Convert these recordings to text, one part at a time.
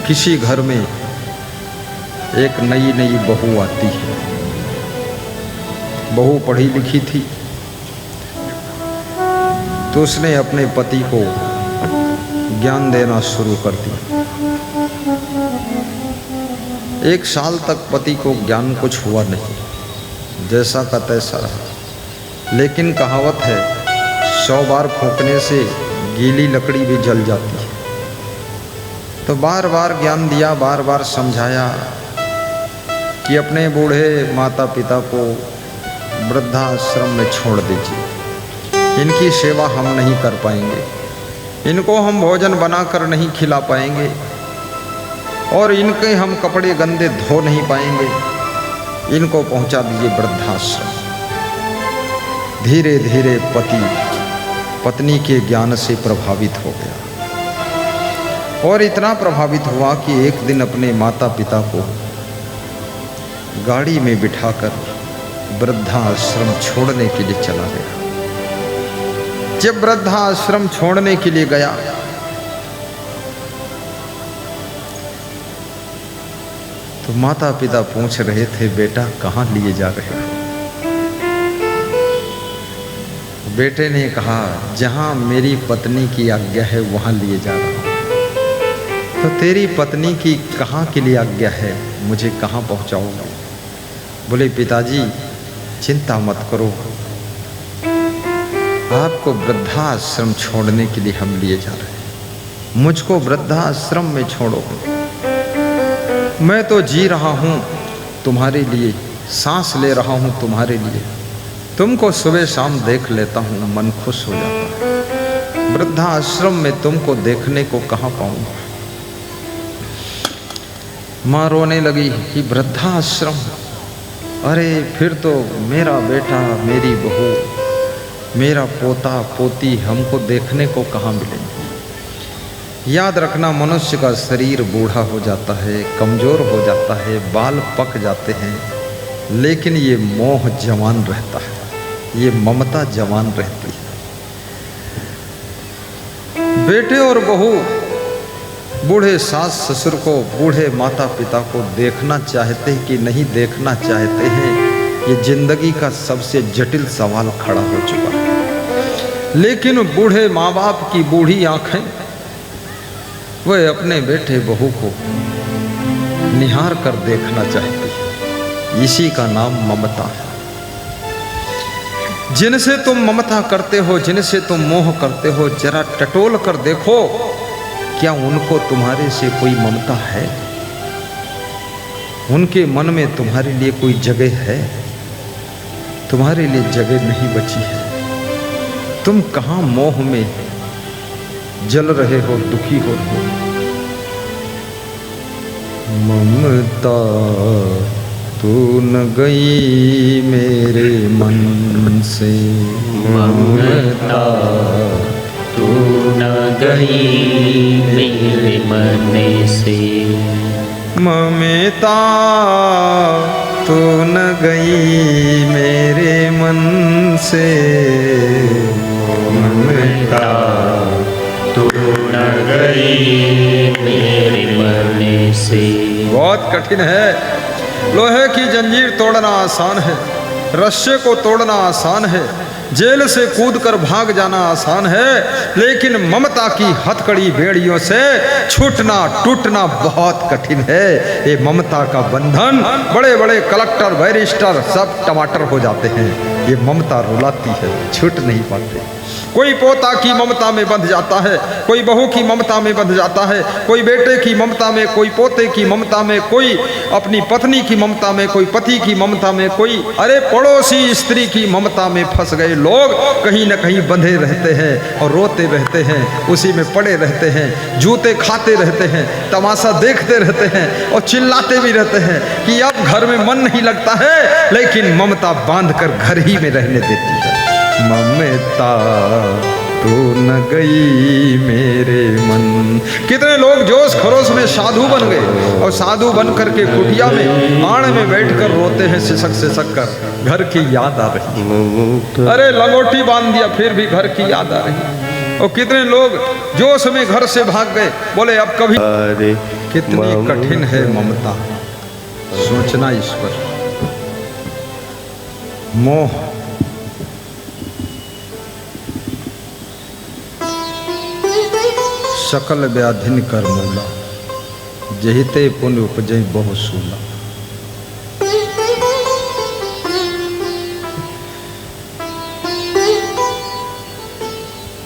किसी घर में एक नई नई बहू आती है। बहू पढ़ी लिखी थी तो उसने अपने पति को ज्ञान देना शुरू कर दिया। 1 साल तक पति को ज्ञान कुछ हुआ नहीं, जैसा का तैसा रहा। लेकिन कहावत है 100 बार फूंकने से गीली लकड़ी भी जल जाती है। तो बार बार ज्ञान दिया, बार बार समझाया कि अपने बूढ़े माता पिता को वृद्धाश्रम में छोड़ दीजिए, इनकी सेवा हम नहीं कर पाएंगे, इनको हम भोजन बनाकर नहीं खिला पाएंगे और इनके हम कपड़े गंदे धो नहीं पाएंगे, इनको पहुंचा दीजिए वृद्धाश्रम। धीरे धीरे पति पत्नी के ज्ञान से प्रभावित हो गया और इतना प्रभावित हुआ कि एक दिन अपने माता पिता को गाड़ी में बिठाकर वृद्धाश्रम छोड़ने के लिए चला गया। जब वृद्धाश्रम छोड़ने के लिए गया तो माता पिता पूछ रहे थे, बेटा कहाँ लिए जा रहे हो? बेटे ने कहा, जहाँ मेरी पत्नी की आज्ञा है वहाँ लिए जा रहा हूँ। तो तेरी पत्नी की कहाँ के लिए आज्ञा है, मुझे कहाँ पहुँचाओगे? बोले, पिताजी चिंता मत करो, आपको वृद्धाश्रम छोड़ने के लिए हम लिए जा रहे हैं। मुझको वृद्धाश्रम में छोड़ो, मैं तो जी रहा हूँ तुम्हारे लिए, सांस ले रहा हूँ तुम्हारे लिए, तुमको सुबह शाम देख लेता हूँ, मन खुश हो जाता है। वृद्धाश्रम में तुमको देखने को कहाँ पाऊंगा? माँ रोने लगी कि वृद्धाश्रम, अरे फिर तो मेरा बेटा, मेरी बहू, मेरा पोता पोती हमको देखने को कहाँ मिलेंगे? याद रखना, मनुष्य का शरीर बूढ़ा हो जाता है, कमज़ोर हो जाता है, बाल पक जाते हैं, लेकिन ये मोह जवान रहता है, ये ममता जवान रहती है। बेटे और बहू बूढ़े सास ससुर को, बूढ़े माता पिता को देखना चाहते कि नहीं देखना चाहते हैं, ये जिंदगी का सबसे जटिल सवाल खड़ा हो चुका है। लेकिन बूढ़े माँ बाप की बूढ़ी आंखें वह अपने बेटे बहू को निहार कर देखना चाहती है। इसी का नाम ममता है। जिनसे तुम ममता करते हो, जिनसे तुम मोह करते हो, जरा टटोल कर देखो, क्या उनको तुम्हारे से कोई ममता है? उनके मन में तुम्हारे लिए कोई जगह है? तुम्हारे लिए जगह नहीं बची है। तुम कहाँ मोह में जल रहे हो, दुखी हो। ममता तू न गई मेरे मन से, ममता तू न गई मेरे मन से, ममता तू न गई मेरे मन से, ममता तू न गई मेरे मन से। बहुत कठिन है। लोहे की जंजीर तोड़ना आसान है, रस्से को तोड़ना आसान है, जेल से कूदकर भाग जाना आसान है, लेकिन ममता की हथकड़ी बेड़ियों से छूटना टूटना बहुत कठिन है। ये ममता का बंधन, बड़े बड़े कलेक्टर बैरिस्टर सब टमाटर हो जाते हैं। ये ममता रुलाती है, छूट नहीं पाते। कोई पोता की ममता में बंध जाता है, कोई बहू की ममता में बंध जाता है, कोई बेटे की ममता में, कोई पोते की ममता में, कोई अपनी पत्नी की ममता में, कोई पति की ममता में, कोई अरे पड़ोसी स्त्री की ममता में फंस गए लोग कहीं न कहीं बंधे रहते हैं और रोते रहते हैं, उसी में पड़े रहते हैं, जूते खाते रहते हैं, तमाशा देखते रहते हैं और चिल्लाते भी रहते हैं कि अब घर में मन नहीं लगता है, लेकिन ममता बांध कर घर ही में रहने देती है। ममता तू न गई मेरे मन। कितने लोग जोश खरोश में साधु बन गए और साधु बन करके कुटिया में आड़ में बैठकर रोते हैं सिसक कर, घर की याद आ रही। अरे लंगोटी बांध दिया फिर भी घर की याद आ रही। और कितने लोग जोश में घर से भाग गए, बोले अब कभी कितनी कठिन है ममता, सोचना ईश्वर। मोह सकल व्याधिन कर मूला, जहिते पुण्य उपजय बहु सूला।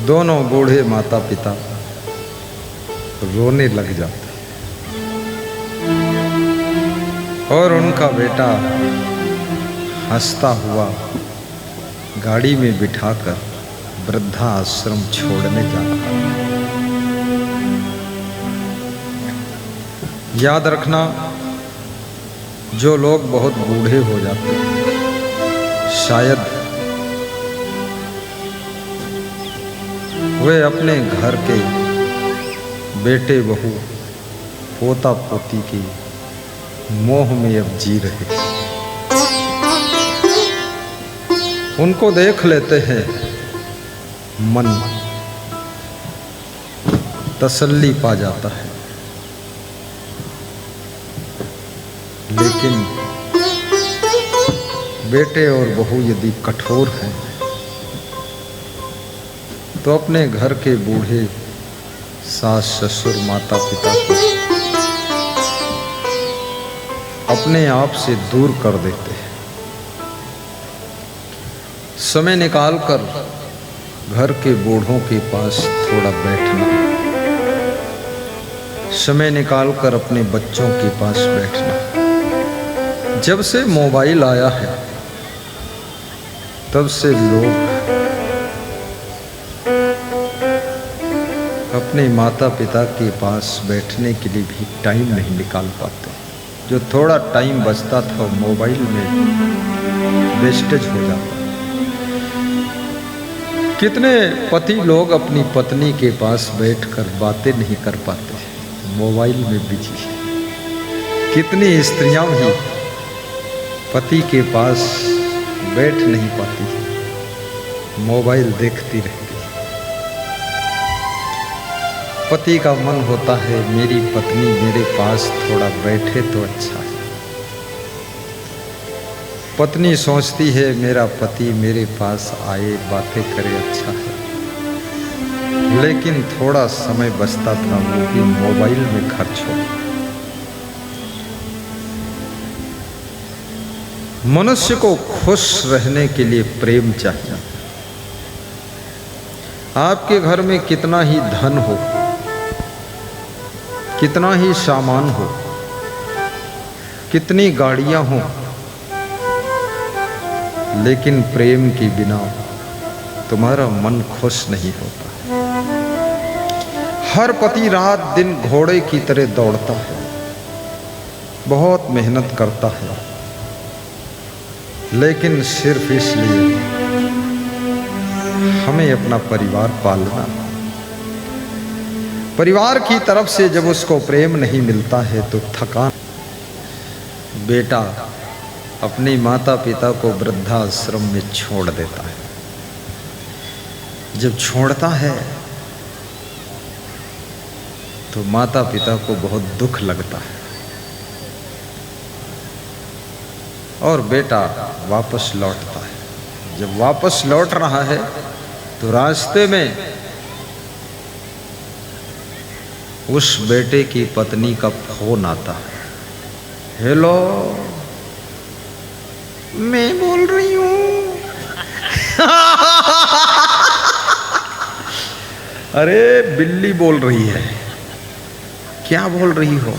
दोनों बूढ़े माता पिता रोने लग जाते और उनका बेटा हंसता हुआ गाड़ी में बिठाकर वृद्धा आश्रम छोड़ने जा रहा। याद रखना, जो लोग बहुत बूढ़े हो जाते हैं, शायद वे अपने घर के बेटे बहू पोता पोती की मोह में अब जी रहे हैं। उनको देख लेते हैं, मन तसल्ली पा जाता है। लेकिन बेटे और बहू यदि कठोर हैं तो अपने घर के बूढ़े सास ससुर माता पिता को अपने आप से दूर कर देते हैं। समय निकालकर घर के बूढ़ों के पास थोड़ा बैठना, समय निकालकर अपने बच्चों के पास बैठना। जब से मोबाइल आया है तब से लोग अपने माता पिता के पास बैठने के लिए भी टाइम नहीं निकाल पाते। जो थोड़ा टाइम बचता था मोबाइल में वेस्टेज हो जाता। कितने पति लोग अपनी पत्नी के पास बैठकर बातें नहीं कर पाते, मोबाइल में बिजी है। कितनी स्त्रियां भी पति के पास बैठ नहीं पाती, मोबाइल देखती रहती। पति का मन होता है मेरी पत्नी मेरे पास थोड़ा बैठे तो अच्छा है। पत्नी सोचती है मेरा पति मेरे पास आए बातें करे अच्छा है। लेकिन थोड़ा समय बचता था वो भी मोबाइल में खर्च हो। मनुष्य को खुश रहने के लिए प्रेम चाहिए। आपके घर में कितना ही धन हो, कितना ही सामान हो, कितनी गाड़ियां हो, लेकिन प्रेम के बिना तुम्हारा मन खुश नहीं होता। हर पति रात दिन घोड़े की तरह दौड़ता है, बहुत मेहनत करता है, लेकिन सिर्फ इसलिए हमें अपना परिवार पालना। परिवार की तरफ से जब उसको प्रेम नहीं मिलता है तो थकान। बेटा अपनी माता पिता को वृद्धाश्रम में छोड़ देता है। जब छोड़ता है तो माता पिता को बहुत दुख लगता है और बेटा वापस लौटता है। जब वापस लौट रहा है तो रास्ते में उस बेटे की पत्नी का फोन आता है। हेलो, मैं बोल रही हूँ। अरे बिल्ली बोल रही है, क्या बोल रही हो?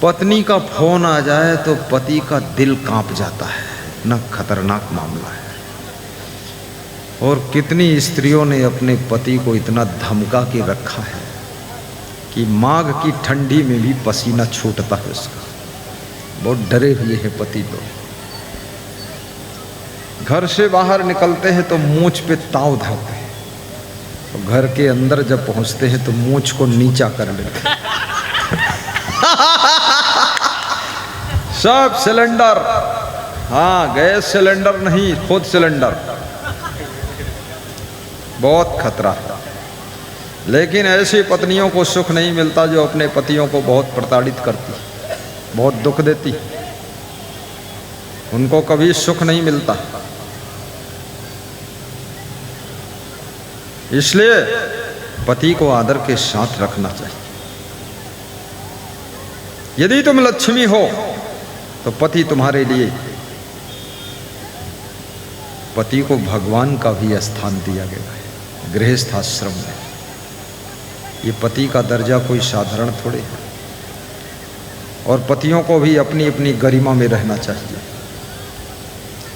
पत्नी का फोन आ जाए तो पति का दिल कांप जाता है, न खतरनाक मामला है। और कितनी स्त्रियों ने अपने पति को इतना धमका के रखा है कि माघ की ठंडी में भी पसीना छूटता है उसका। बहुत डरे हुए हैं पति लोग। घर से बाहर निकलते हैं तो मूंछ पे ताव धरते हैं, तो घर के अंदर जब पहुंचते हैं तो मूंछ को नीचा कर लेते हैं। सब सिलेंडर, हाँ गैस सिलेंडर नहीं, खुद सिलेंडर। बहुत खतरा है। लेकिन ऐसी पत्नियों को सुख नहीं मिलता जो अपने पतियों को बहुत प्रताड़ित करती, बहुत दुख देती। उनको कभी सुख नहीं मिलता। इसलिए पति को आदर के साथ रखना चाहिए। यदि तुम लक्ष्मी हो तो पति तुम्हारे लिए, पति को भगवान का भी स्थान दिया गया है गृहस्थ आश्रम में। ये पति का दर्जा कोई साधारण थोड़े है। और पतियों को भी अपनी अपनी गरिमा में रहना चाहिए।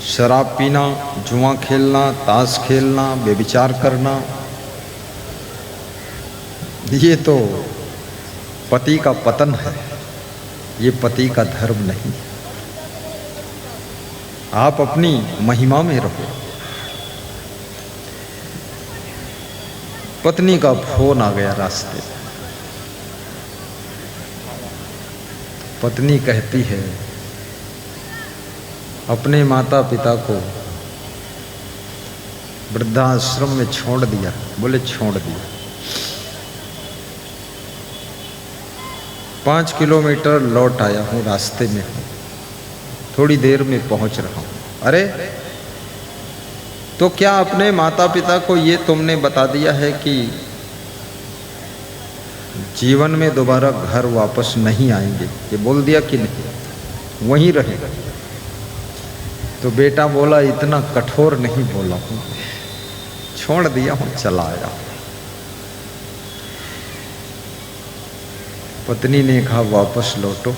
शराब पीना, जुआ खेलना, ताश खेलना, व्यभिचार करना, ये तो पति का पतन है, ये पति का धर्म नहीं। आप अपनी महिमा में रहो। पत्नी का फोन आ गया रास्ते। पत्नी कहती है अपने माता पिता को वृद्धाश्रम में छोड़ दिया। बोले छोड़ दिया। 5 किलोमीटर लौट आया हूँ, रास्ते में हूँ, थोड़ी देर में पहुँच रहा हूँ। अरे तो क्या अपने माता पिता को ये तुमने बता दिया है कि जीवन में दोबारा घर वापस नहीं आएंगे? ये बोल दिया कि नहीं, वहीं रहेगा? तो बेटा बोला इतना कठोर नहीं बोला हूँ, छोड़ दिया हूँ, चला आया। पत्नी ने कहा वापस लौटो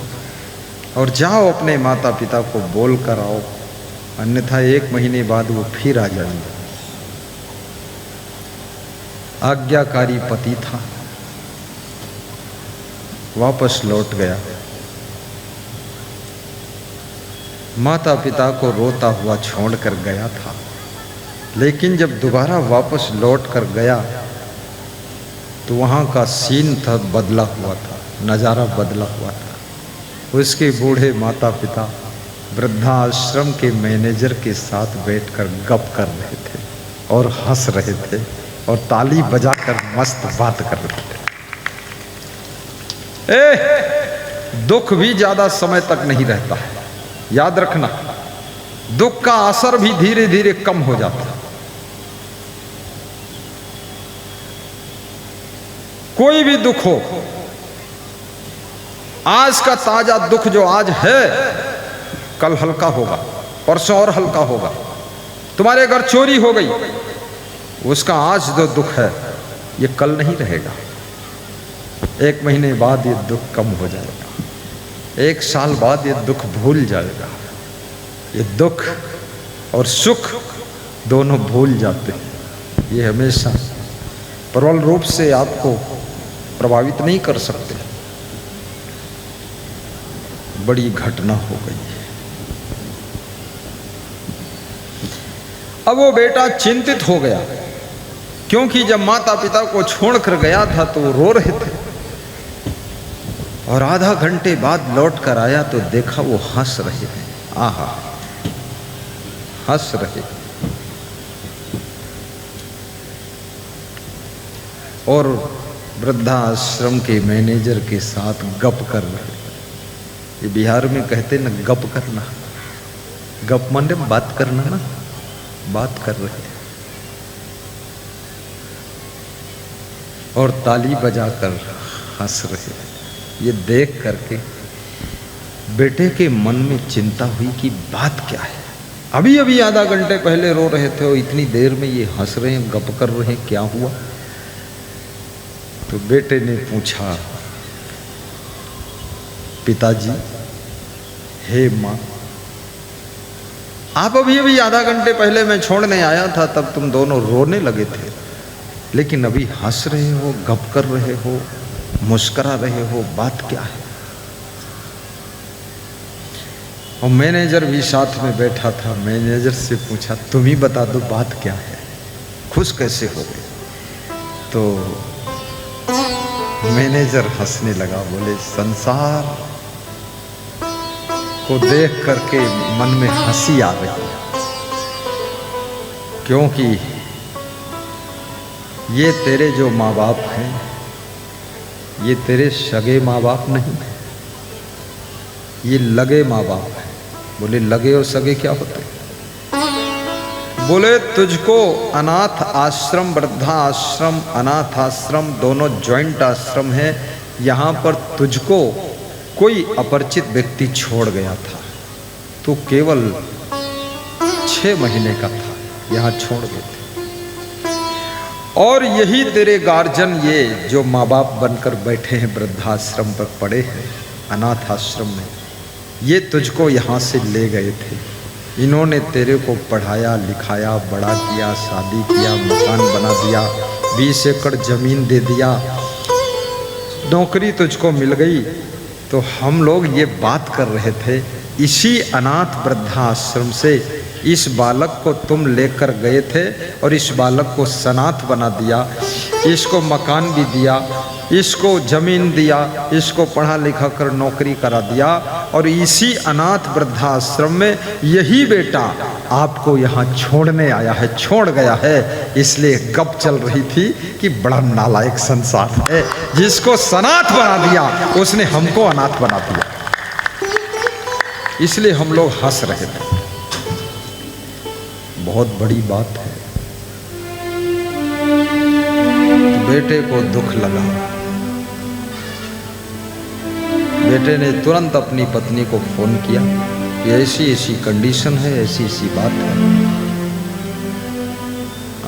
और जाओ अपने माता पिता को बोल कर आओ, अन्यथा 1 महीने बाद वो फिर आ जाएंगे। आज्ञाकारी पति था, वापस लौट गया। माता पिता को रोता हुआ छोड़कर गया था, लेकिन जब दोबारा वापस लौट कर गया तो वहाँ का सीन था बदला हुआ था, नज़ारा बदला हुआ था। उसके बूढ़े माता पिता वृद्धाश्रम के मैनेजर के साथ बैठकर गप कर रहे थे और हंस रहे थे और ताली बजाकर मस्त बात कर रहे थे। दुख भी ज़्यादा समय तक नहीं रहता है, याद रखना। दुख का असर भी धीरे धीरे कम हो जाता है। कोई भी दुख हो, आज का ताजा दुख जो आज है कल हल्का होगा, परसों और हल्का होगा। तुम्हारे घर चोरी हो गई, उसका आज जो दुख है ये कल नहीं रहेगा। 1 महीने बाद ये दुख कम हो जाएगा, 1 साल बाद ये दुख भूल जाएगा। ये दुख और सुख दोनों भूल जाते हैं। ये हमेशा प्रबल रूप से आपको प्रभावित नहीं कर सकते। बड़ी घटना हो गई है। अब वो बेटा चिंतित हो गया, क्योंकि जब माता पिता को छोड़कर गया था तो वो रो रहे थे, और आधा घंटे बाद लौट कर आया तो देखा वो हंस रहे हैं। आहा, हंस रहे और वृद्धाश्रम के मैनेजर के साथ गप कर रहे। ये बिहार में कहते ना गप करना, गप माने बात करना ना, बात कर रहे हैं और ताली बजाकर हंस रहे हैं। ये देख करके बेटे के मन में चिंता हुई कि बात क्या है। अभी अभी आधा घंटे पहले रो रहे थे और इतनी देर में ये हंस रहे हैं, गप कर रहे हैं, क्या हुआ? तो बेटे ने पूछा, पिताजी, हे माँ, आप अभी अभी आधा घंटे पहले मैं छोड़ने आया था, तब तुम दोनों रोने लगे थे, लेकिन अभी हंस रहे हो, गप कर रहे हो, मुस्करा रहे हो, बात क्या है? और मैनेजर भी साथ में बैठा था। मैनेजर से पूछा, तुम ही बता दो बात क्या है, खुश कैसे हो गए? तो मैनेजर हंसने लगा, बोले संसार को देख करके मन में हंसी आ रही है, क्योंकि ये तेरे जो माँ बाप हैं ये तेरे सगे माँ बाप नहीं हैं, ये लगे माँ बाप हैं। बोले लगे और सगे क्या होते हैं? बोले तुझको अनाथ आश्रम, वृद्धा आश्रम, अनाथ आश्रम दोनों जॉइंट आश्रम है। यहाँ पर तुझको कोई अपरिचित व्यक्ति छोड़ गया था, तू केवल 6 महीने का था, यहाँ छोड़ गए थे। और यही तेरे गार्जियन ये जो माँ बाप बनकर बैठे हैं वृद्धाश्रम पर पड़े हैं अनाथ आश्रम में, ये तुझको यहाँ से ले गए थे। इन्होंने तेरे को पढ़ाया लिखाया, बड़ा किया, शादी किया, मकान बना दिया, 20 एकड़ जमीन दे दिया, नौकरी तुझको मिल गई। तो हम लोग ये बात कर रहे थे, इसी अनाथ वृद्धाश्रम से इस बालक को तुम लेकर गए थे और इस बालक को सनाथ बना दिया, इसको मकान भी दिया, इसको जमीन दिया, इसको पढ़ा लिखा कर नौकरी करा दिया। और इसी अनाथ वृद्धाश्रम में यही बेटा आपको यहाँ छोड़ने आया है, छोड़ गया है। इसलिए गप चल रही थी कि बड़ा नालायक संसार है, जिसको सनाथ बना दिया उसने हमको अनाथ बना दिया। इसलिए हम लोग हंस रहे थे। बहुत बड़ी बात है। तो बेटे को दुख लगा, बेटे ने तुरंत अपनी पत्नी को फोन किया कि ऐसी ऐसी कंडीशन है, ऐसी ऐसी बात है।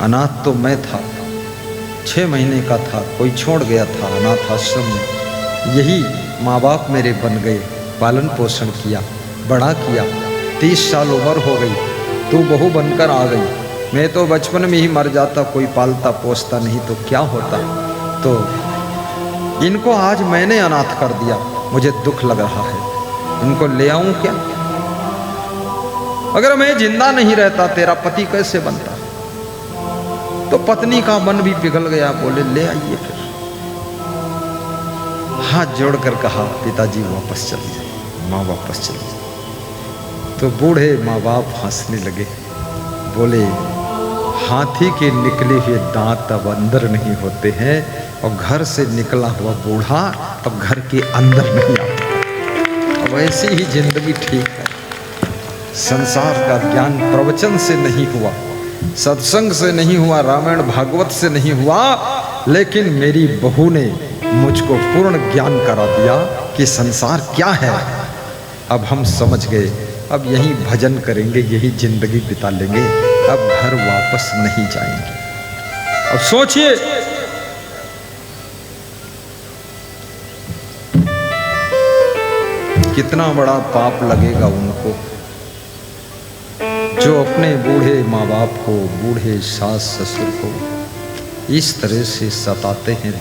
अनाथ तो मैं था, 6 महीने का था, कोई छोड़ गया था अनाथ आश्रम में। यही माँ बाप मेरे बन गए, पालन पोषण किया, बड़ा किया। 30 साल उम्र हो गई, तू बहू बनकर आ गई। मैं तो बचपन में ही मर जाता, कोई पालता पोसता नहीं तो क्या होता। तो इनको आज मैंने अनाथ कर दिया, मुझे दुख लग रहा है। इनको ले आऊं क्या? अगर मैं जिंदा नहीं रहता तेरा पति कैसे बनता? तो पत्नी का मन भी पिघल गया, बोले ले आइए। फिर हाथ जोड़कर कहा पिताजी वापस चलिए, माँ वापस चलिए। तो बूढ़े माँ बाप हंसने लगे, बोले हाथी के निकले हुए दांत अब अंदर नहीं होते हैं और घर से निकला हुआ बूढ़ा अब घर के अंदर नहीं आता। अब ऐसी ही जिंदगी ठीक है। संसार का ज्ञान प्रवचन से नहीं हुआ, सत्संग से नहीं हुआ, रामायण भागवत से नहीं हुआ, लेकिन मेरी बहू ने मुझको पूर्ण ज्ञान करा दिया कि संसार क्या है। अब हम समझ गए, अब यही भजन करेंगे, यही जिंदगी बिता लेंगे, अब घर वापस नहीं जाएंगे। अब सोचिए, कितना बड़ा पाप लगेगा उनको जो अपने बूढ़े माँ बाप को, बूढ़े सास ससुर को इस तरह से सताते हैं।